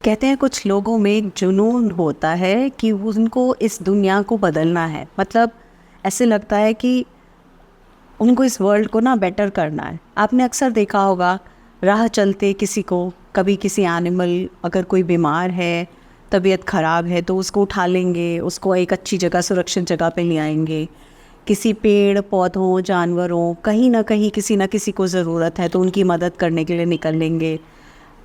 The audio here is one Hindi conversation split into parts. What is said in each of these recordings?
कहते हैं कुछ लोगों में एक जुनून होता है कि उनको इस दुनिया को बदलना है। मतलब ऐसे लगता है कि उनको इस वर्ल्ड को ना बेटर करना है। आपने अक्सर देखा होगा राह चलते किसी को, कभी किसी एनिमल, अगर कोई बीमार है, तबीयत ख़राब है तो उसको उठा लेंगे, उसको एक अच्छी जगह, सुरक्षित जगह पे ले आएंगे। किसी पेड़ पौधों, जानवरों, कहीं ना कहीं किसी ना किसी को ज़रूरत है तो उनकी मदद करने के लिए निकल लेंगे।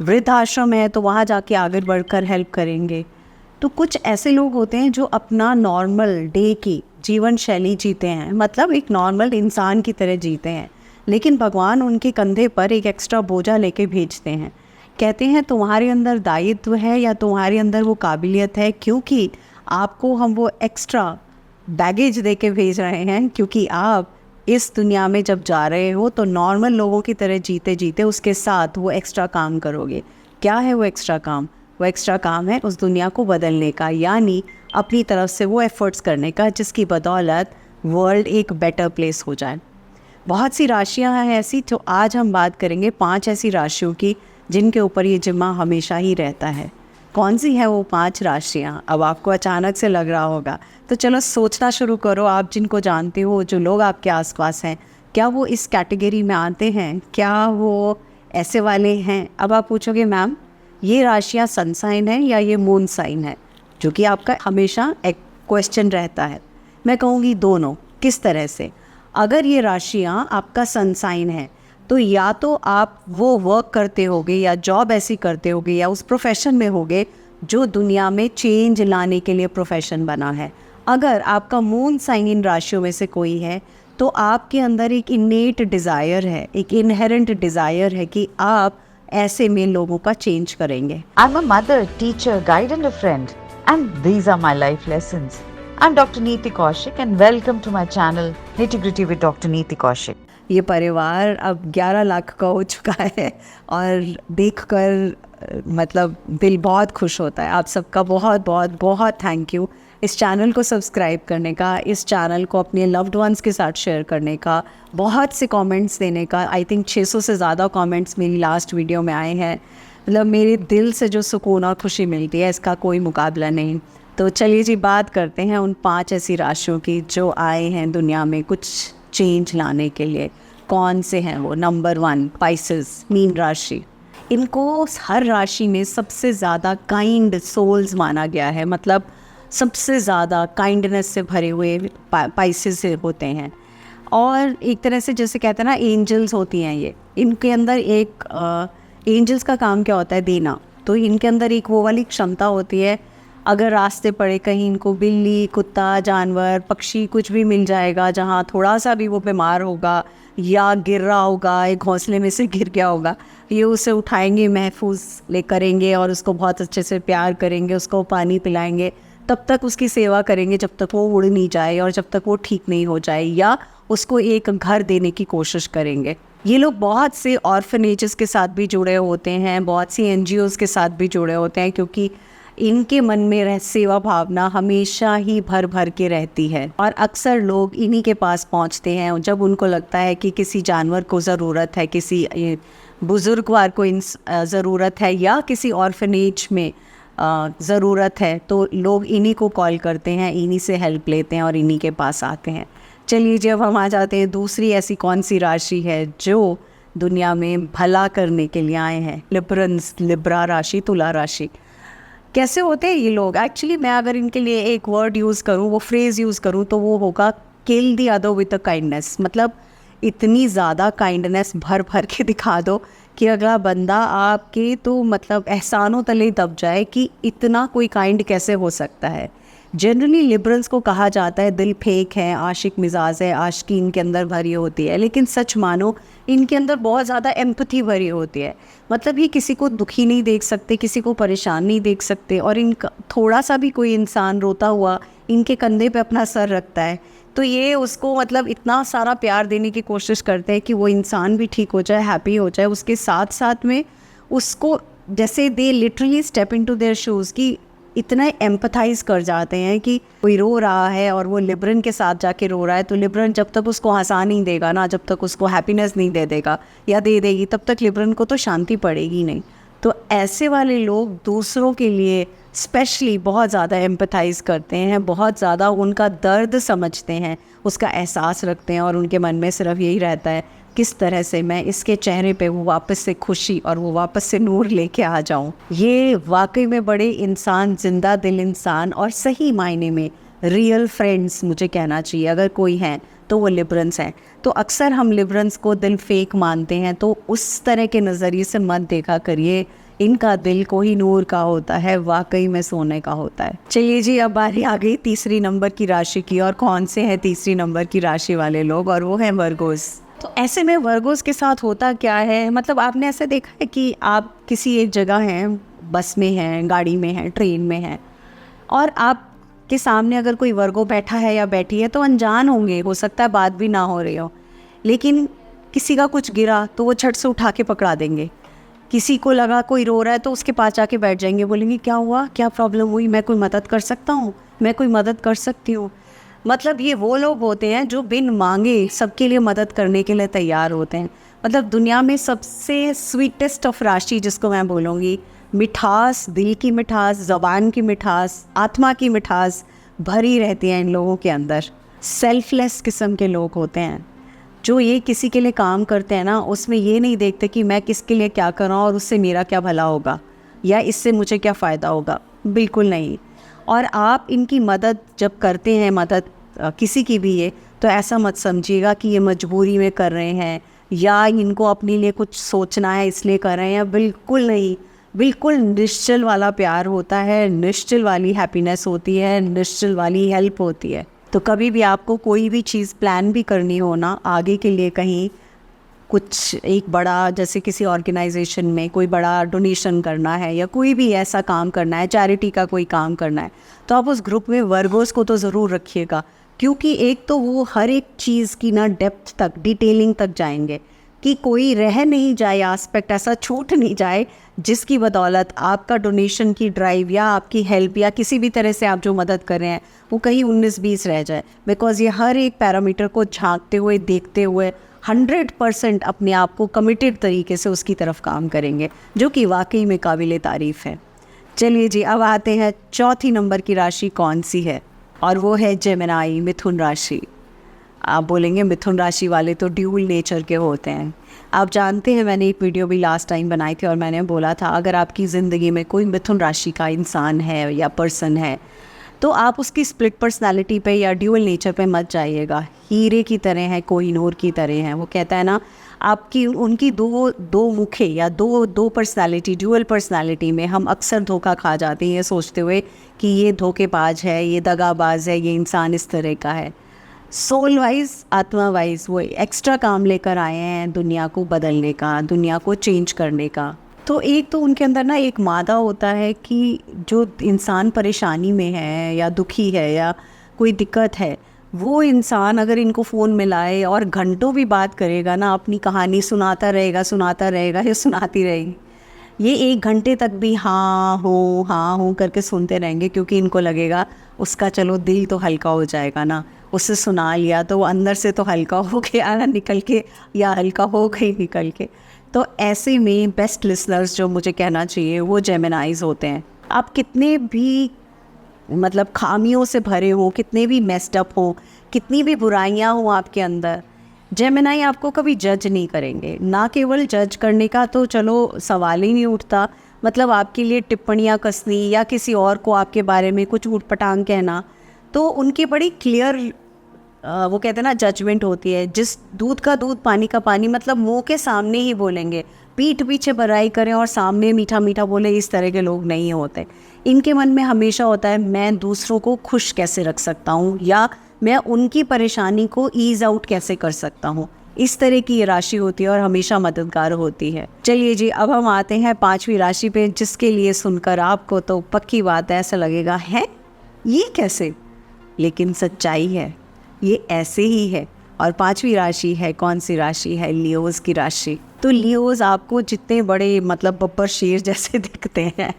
वृद्धाश्रम है तो वहाँ जाके आगे बढ़कर हेल्प करेंगे। तो कुछ ऐसे लोग होते हैं जो अपना नॉर्मल डे की जीवन शैली जीते हैं, मतलब एक नॉर्मल इंसान की तरह जीते हैं, लेकिन भगवान उनके कंधे पर एक एक्स्ट्रा बोझा लेके भेजते हैं। कहते हैं तुम्हारे अंदर दायित्व है या तुम्हारे अंदर वो काबिलियत है, क्योंकि आपको हम वो एक्स्ट्रा बैगेज दे के भेज रहे हैं, क्योंकि आप इस दुनिया में जब जा रहे हो तो नॉर्मल लोगों की तरह जीते जीते उसके साथ वो एक्स्ट्रा काम करोगे। क्या है वो एक्स्ट्रा काम? वो एक्स्ट्रा काम है उस दुनिया को बदलने का, यानी अपनी तरफ से वो एफ़र्ट्स करने का जिसकी बदौलत वर्ल्ड एक बेटर प्लेस हो जाए। बहुत सी राशियां हैं ऐसी, तो आज हम बात करेंगे 5 ऐसी राशियों की जिनके ऊपर ये जिम्मा हमेशा ही रहता है। कौन सी है वो 5 राशियां? अब आपको अचानक से लग रहा होगा, तो चलो सोचना शुरू करो। आप जिनको जानते हो, जो लोग आपके आसपास हैं, क्या वो इस कैटेगरी में आते हैं? क्या वो ऐसे वाले हैं? अब आप पूछोगे मैम ये राशियां सन साइन है या ये मून साइन है, जो कि आपका हमेशा एक क्वेश्चन रहता है। मैं कहूँगी दोनों। किस तरह से? अगर ये राशियाँ आपका सन साइन है तो या तो आप वो वर्क करते होगे या जॉब ऐसी करते होगे या उस प्रोफेशन में होगे जो दुनिया में चेंज लाने के लिए प्रोफेशन बना है। अगर आपका मून साइन इन राशियों में से कोई है तो आपके अंदर एक इनेट डिज़ायर है, एक इनहेरेंट डिज़ायर है कि आप ऐसे में लोगों का चेंज करेंगे। I'm a mother, teacher, guide and a friend, and these are my life lessons. I'm Dr. Neeti Kaushik and welcome to my channel Nitty Gritty with Dr. Neeti Kaushik. ये परिवार अब 11 लाख का हो चुका है और देखकर मतलब दिल बहुत खुश होता है। आप सबका बहुत बहुत बहुत थैंक यू इस चैनल को सब्सक्राइब करने का, इस चैनल को अपने लव्ड वंस के साथ शेयर करने का, बहुत से कमेंट्स देने का। आई थिंक 600 से ज़्यादा कमेंट्स मेरी लास्ट वीडियो में आए हैं। मतलब मेरे दिल से जो सुकून और खुशी मिलती है इसका कोई मुकाबला नहीं। तो चलिए जी, बात करते हैं उन 5 ऐसी राशियों की जो आए हैं दुनिया में कुछ चेंज लाने के लिए। कौन से हैं वो? नंबर 1 पाइसेस, मीन राशि। इनको हर राशि में सबसे ज़्यादा काइंड सोल्स माना गया है, मतलब सबसे ज़्यादा काइंडनेस से भरे हुए पाइसेस होते हैं। और एक तरह से जैसे कहते हैं ना, एंजल्स होती हैं ये। इनके अंदर एक एंजल्स का काम क्या होता है? देना। तो इनके अंदर एक वो वाली क्षमता होती है, अगर रास्ते पड़े कहीं इनको बिल्ली, कुत्ता, जानवर, पक्षी कुछ भी मिल जाएगा, जहाँ थोड़ा सा भी वो बीमार होगा या गिर रहा होगा, एक घोंसले में से गिर गया होगा, ये उसे उठाएंगे, महफूज ले करेंगे और उसको बहुत अच्छे से प्यार करेंगे, उसको पानी पिलाएंगे, तब तक उसकी सेवा करेंगे जब तक वो उड़ नहीं जाए और जब तक वो ठीक नहीं हो जाए, या उसको एक घर देने की कोशिश करेंगे। ये लोग बहुत से ऑर्फनेजेस के साथ भी जुड़े होते हैं, बहुत सी NGOs के साथ भी जुड़े होते हैं, क्योंकि इनके मन में सेवा भावना हमेशा ही भर भर के रहती है। और अक्सर लोग इन्हीं के पास पहुंचते हैं जब उनको लगता है कि किसी जानवर को ज़रूरत है, किसी बुज़ुर्गवार को ज़रूरत है या किसी ऑर्फनेज में ज़रूरत है, तो लोग इन्हीं को कॉल करते हैं, इन्हीं से हेल्प लेते हैं और इन्हीं के पास आते हैं। चलिए, जब हम आ जाते हैं दूसरी ऐसी कौन सी राशि है जो दुनिया में भला करने के लिए आए हैं। लिब्रा राशि, तुला राशि। कैसे होते हैं ये लोग? एक्चुअली मैं अगर इनके लिए एक वर्ड यूज़ करूँ, वो फ्रेज़ यूज़ करूँ, तो वो होगा kill the other with a kindness. मतलब इतनी ज़्यादा काइंडनेस भर भर के दिखा दो कि अगला बंदा आपके तो मतलब एहसानों तले दब जाए कि इतना कोई काइंड कैसे हो सकता है। जनरली लिबरल्स को कहा जाता है दिल फेक है, आशिक मिजाज है, आशिकी इनके अंदर भरी होती है, लेकिन सच मानो इनके अंदर बहुत ज़्यादा एम्पैथी भरी होती है। मतलब ये किसी को दुखी नहीं देख सकते, किसी को परेशान नहीं देख सकते, और इनका थोड़ा सा भी कोई इंसान रोता हुआ इनके कंधे पे अपना सर रखता है तो ये उसको मतलब इतना सारा प्यार देने की कोशिश करते हैं कि वो इंसान भी ठीक हो जाए, हैप्पी हो जाए। उसके साथ साथ में उसको जैसे they literally step into their shoes, कि इतना एम्पथाइज़ कर जाते हैं कि कोई रो रहा है और वो लिब्रन के साथ जाके रो रहा है, तो लिब्रन जब तक उसको हंसा नहीं देगा ना, जब तक उसको हैप्पीनेस नहीं दे देगा या दे देगी, तब तक लिब्रन को तो शांति पड़ेगी नहीं। तो ऐसे वाले लोग दूसरों के लिए स्पेशली बहुत ज़्यादा एम्पथाइज़ करते हैं, बहुत ज़्यादा उनका दर्द समझते हैं, उसका एहसास रखते हैं, और उनके मन में सिर्फ यही रहता है किस तरह से मैं इसके चेहरे पे वो वापस से खुशी और वो वापस से नूर लेके आ जाऊं। ये वाकई में बड़े इंसान, जिंदा दिल इंसान और सही मायने में रियल फ्रेंड्स मुझे कहना चाहिए अगर कोई हैं तो वो लिबरल्स हैं। तो अक्सर हम लिबरल्स को दिल फेक मानते हैं, तो उस तरह के नज़रिए से मत देखा करिए। इनका दिल कोई नूर का होता है, वाकई में सोने का होता है। चलिए जी, अब बारी आ गई तीसरी नंबर की राशि की, और कौन से हैं तीसरी नंबर की राशि वाले लोग, और वो हैं वर्गोस। तो ऐसे में वर्गोस के साथ होता क्या है, मतलब आपने ऐसे देखा है कि आप किसी एक जगह हैं, बस में हैं, गाड़ी में हैं, ट्रेन में हैं, और आप के सामने अगर कोई वर्गो बैठा है या बैठी है तो अनजान होंगे, हो सकता है बात भी ना हो रही हो, लेकिन किसी का कुछ गिरा तो वो झट से उठा के पकड़ा देंगे। किसी को लगा कोई रो रहा है तो उसके पास आके बैठ जाएंगे, बोलेंगे क्या हुआ, क्या प्रॉब्लम हुई, मैं कोई मदद कर सकता हूँ, मैं कोई मदद कर सकती हूँ। मतलब ये वो लोग होते हैं जो बिन मांगे सबके लिए मदद करने के लिए तैयार होते हैं। मतलब दुनिया में सबसे स्वीटेस्ट ऑफ राशि जिसको मैं बोलूँगी, मिठास, दिल की मिठास, ज़बान की मिठास, आत्मा की मिठास भरी रहती है इन लोगों के अंदर। सेल्फलेस किस्म के लोग होते हैं जो ये किसी के लिए काम करते हैं ना, उसमें ये नहीं देखते कि मैं किसके लिए क्या कर रहा हूँ और उससे मेरा क्या भला होगा या इससे मुझे क्या फ़ायदा होगा, बिल्कुल नहीं। और आप इनकी मदद जब करते हैं, मदद किसी की भी है, तो ऐसा मत समझिएगा कि ये मजबूरी में कर रहे हैं या इनको अपने लिए कुछ सोचना है इसलिए कर रहे हैं, बिल्कुल नहीं। बिल्कुल निश्चल वाला प्यार होता है, निश्चल वाली हैप्पीनेस होती है, निश्चल वाली हेल्प होती है। तो कभी भी आपको कोई भी चीज़ प्लान भी करनी हो ना आगे के लिए, कहीं कुछ एक बड़ा, जैसे किसी ऑर्गेनाइजेशन में कोई बड़ा डोनेशन करना है या कोई भी ऐसा काम करना है, चैरिटी का कोई काम करना है, तो आप उस ग्रुप में वर्गोस को तो ज़रूर रखिएगा, क्योंकि एक तो वो हर एक चीज़ की ना डेप्थ तक, डिटेलिंग तक जाएंगे कि कोई रह नहीं जाए, एस्पेक्ट ऐसा छूट नहीं जाए जिसकी बदौलत आपका डोनेशन की ड्राइव या आपकी हेल्प या किसी भी तरह से आप जो मदद कर रहे हैं वो कहीं 19-20 रह जाए। बिकॉज़ ये हर एक पैरामीटर को झांकते हुए, देखते हुए 100% अपने आप को कमिटेड तरीके से उसकी तरफ काम करेंगे, जो कि वाकई में काबिल तारीफ़ है। चलिए जी, अब आते हैं चौथी नंबर की राशि कौन सी है, और वो है जेमिनी, मिथुन राशि। आप बोलेंगे मिथुन राशि वाले तो ड्यूल नेचर के होते हैं। आप जानते हैं, मैंने एक वीडियो भी लास्ट टाइम बनाई थी और मैंने बोला था अगर आपकी ज़िंदगी में कोई मिथुन राशि का इंसान है या पर्सन है तो आप उसकी स्प्लिट पर्सनालिटी पे या ड्यूल नेचर पे मत जाइएगा। हीरे की तरह है, कोहिनूर की तरह है। वो कहता है ना, आपकी उनकी दो मुखे या दो पर्सनालिटी, ड्यूअल पर्सनालिटी में हम अक्सर धोखा खा जाते हैं, ये सोचते हुए कि ये धोखेबाज है, ये दगाबाज है, ये इंसान इस तरह का है। सोल वाइज, आत्मा वाइज वो एक्स्ट्रा काम लेकर आए हैं दुनिया को बदलने का, दुनिया को चेंज करने का। तो एक तो उनके अंदर ना एक मादा होता है कि जो इंसान परेशानी में है या दुखी है या कोई दिक्कत है, वो इंसान अगर इनको फ़ोन मिलाए और घंटों भी बात करेगा ना, अपनी कहानी सुनाता रहेगा या सुनाती रहेगी, ये 1 घंटे तक भी हाँ हो करके सुनते रहेंगे, क्योंकि इनको लगेगा उसका चलो दिल तो हल्का हो जाएगा ना, उससे सुना लिया तो वो अंदर से तो हल्का हो गया ना निकल के, या हल्का हो गई निकल के। तो ऐसे में बेस्ट लिसनर्स जो मुझे कहना चाहिए वो जेमिनाइज होते हैं। आप कितने भी मतलब खामियों से भरे हो, कितने भी मेस्ड अप हो, कितनी भी बुराइयां हो आपके अंदर, जेमिनी आपको कभी जज नहीं करेंगे। ना केवल जज करने का तो चलो सवाल ही नहीं उठता, मतलब आपके लिए टिप्पणियाँ कसनी या किसी और को आपके बारे में कुछ ऊटपटांग कहना, तो उनकी बड़ी क्लियर वो कहते हैं ना जजमेंट होती है। जिस दूध का दूध पानी का पानी, मतलब मुंह के सामने ही बोलेंगे, पीठ पीछे बुराई करें और सामने मीठा मीठा बोले, इस तरह के लोग नहीं होते। इनके मन में हमेशा होता है मैं दूसरों को खुश कैसे रख सकता हूँ या मैं उनकी परेशानी को ईज आउट कैसे कर सकता हूँ। इस तरह की ये राशि होती है और हमेशा मददगार होती है। चलिए जी, अब हम आते हैं 5वीं राशि पे, जिसके लिए सुनकर आपको तो पक्की बात है ऐसा लगेगा है ये कैसे, लेकिन सच्चाई है, ये ऐसे ही है। और 5वीं राशि है कौन सी राशि है? लियोज की राशि। तो लियोज आपको जितने बड़े मतलब बब्बर शेर जैसे दिखते हैं,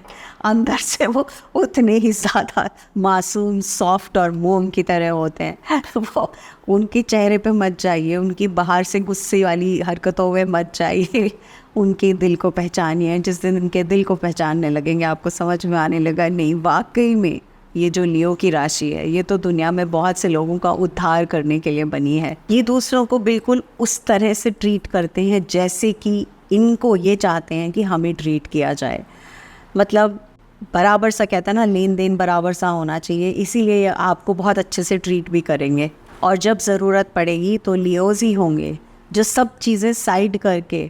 अंदर से वो उतने ही ज़्यादा मासूम, सॉफ्ट और मोम की तरह होते हैं। वो उनके चेहरे पे मत जाइए, उनकी बाहर से गुस्से वाली हरकतों में मत जाइए, उनके दिल को पहचानिए। जिस दिन उनके दिल को पहचानने लगेंगे आपको समझ में आने लगा नहीं वाकई में ये जो लियो की राशि है ये तो दुनिया में बहुत से लोगों का उद्धार करने के लिए बनी है। ये दूसरों को बिल्कुल उस तरह से ट्रीट करते हैं जैसे कि इनको ये चाहते हैं कि हमें ट्रीट किया जाए। मतलब बराबर सा कहता है ना, लेन देन बराबर सा होना चाहिए, इसीलिए ये आपको बहुत अच्छे से ट्रीट भी करेंगे। और जब ज़रूरत पड़ेगी तो लियोज ही होंगे जो सब चीज़ें साइड करके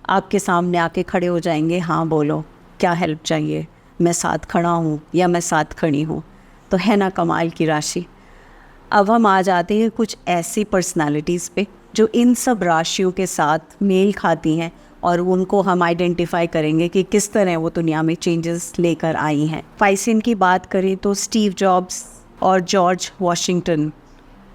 आपके सामने आके खड़े हो जाएंगे। हाँ बोलो, क्या हेल्प चाहिए, मैं साथ खड़ा हूँ या मैं साथ खड़ी हूँ। तो है ना कमाल की राशि। अब हम आ जाते हैं कुछ ऐसी पर्सनालिटीज़ पे जो इन सब राशियों के साथ मेल खाती हैं और उनको हम आइडेंटिफाई करेंगे कि किस तरह वो दुनिया में चेंजेस लेकर आई हैं। पाइसियन की बात करें तो स्टीव जॉब्स और जॉर्ज वॉशिंगटन,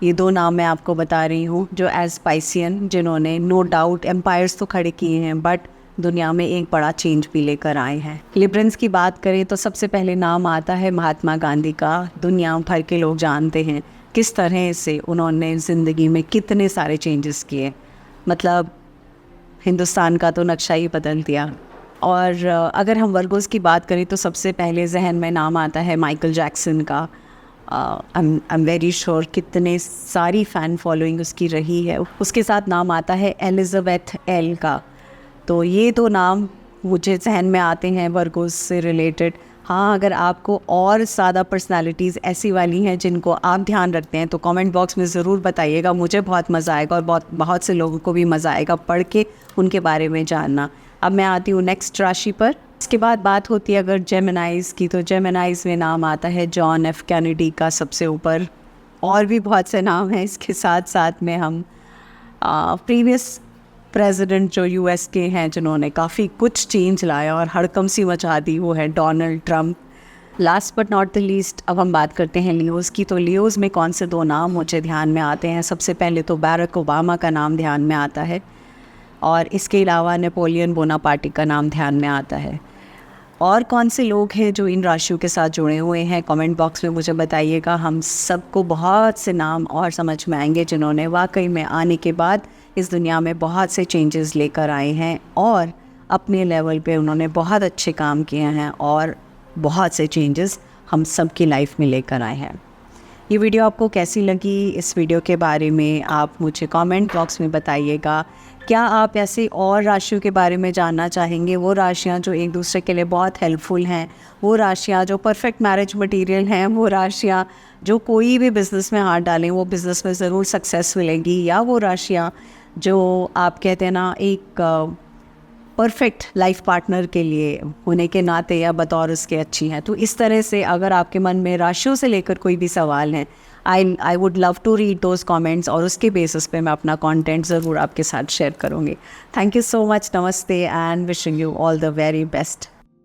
ये 2 नाम मैं आपको बता रही हूँ जो एज पाइसियन जिन्होंने नो डाउट एम्पायर्स तो खड़े किए हैं बट दुनिया में एक बड़ा चेंज भी लेकर आए हैं। लिब्रंस की बात करें तो सबसे पहले नाम आता है महात्मा गांधी का। दुनिया भर के लोग जानते हैं किस तरह से उन्होंने ज़िंदगी में कितने सारे चेंजेस किए, मतलब हिंदुस्तान का तो नक्शा ही बदल दिया। और अगर हम वर्गोस की बात करें तो सबसे पहले जहन में नाम आता है माइकल जैक्सन का। आई एम वेरी श्योर कितने सारी फ़ैन फॉलोइंग उसकी रही है। उसके साथ नाम आता है एलिज़ाबेथ एल का। तो ये 2 नाम मुझे जहन में आते हैं वर्गोस से रिलेटेड। हाँ, अगर आपको और ज़्यादा पर्सनालिटीज़ ऐसी वाली हैं जिनको आप ध्यान रखते हैं तो कमेंट बॉक्स में ज़रूर बताइएगा। मुझे बहुत मज़ा आएगा और बहुत से लोगों को भी मज़ा आएगा पढ़ के उनके बारे में जानना। अब मैं आती हूँ नेक्स्ट राशि पर। इसके बाद बात होती है अगर जेमिनाइज़ की, तो जेमिनाइज़ में नाम आता है जॉन एफ कैनेडी का सबसे ऊपर। और भी बहुत से नाम हैं इसके साथ साथ में हम प्रीवियस प्रेसिडेंट जो यूएस के हैं जिन्होंने काफ़ी कुछ चेंज लाया और हड़कंप सी मचा दी, वो है Donald Trump. Last but not the least अब हम बात करते हैं लियोज़ की। तो लियोज़ में कौन से 2 नाम मुझे ध्यान में आते हैं? सबसे पहले तो बैरक ओबामा का नाम ध्यान में आता है और इसके अलावा नेपोलियन बोनापार्टी का नाम ध्यान में आता है। और कौन से लोग हैं जो इन राशियों के साथ जुड़े हुए हैं कमेंट बॉक्स में मुझे बताइएगा। हम सबको बहुत से नाम और समझ में आएंगे जिन्होंने वाकई में आने के बाद इस दुनिया में बहुत से चेंजेस लेकर आए हैं और अपने लेवल पे उन्होंने बहुत अच्छे काम किए हैं और बहुत से चेंजेस हम सब की लाइफ में लेकर आए हैं। ये वीडियो आपको कैसी लगी? इस वीडियो के बारे में आप मुझे कमेंट बॉक्स में बताइएगा। क्या आप ऐसे और राशियों के बारे में जानना चाहेंगे? वो राशियाँ जो एक दूसरे के लिए बहुत हेल्पफुल हैं, वो राशियाँ जो परफेक्ट मैरिज मटेरियल हैं, वो राशियाँ जो कोई भी बिज़नेस में हाथ डालें वो बिज़नेस में ज़रूर सक्सेस मिलेगी, या वो राशियाँ जो आप कहते हैं ना एक परफेक्ट लाइफ पार्टनर के लिए होने के नाते या बतौर उसके अच्छी हैं। तो इस तरह से अगर आपके मन में राशियों से लेकर कोई भी सवाल हैं, I would love to read those comments और उसके बेसिस पे मैं अपना कंटेंट ज़रूर आपके साथ शेयर करूँगी। थैंक यू सो मच, नमस्ते and wishing you all the very best.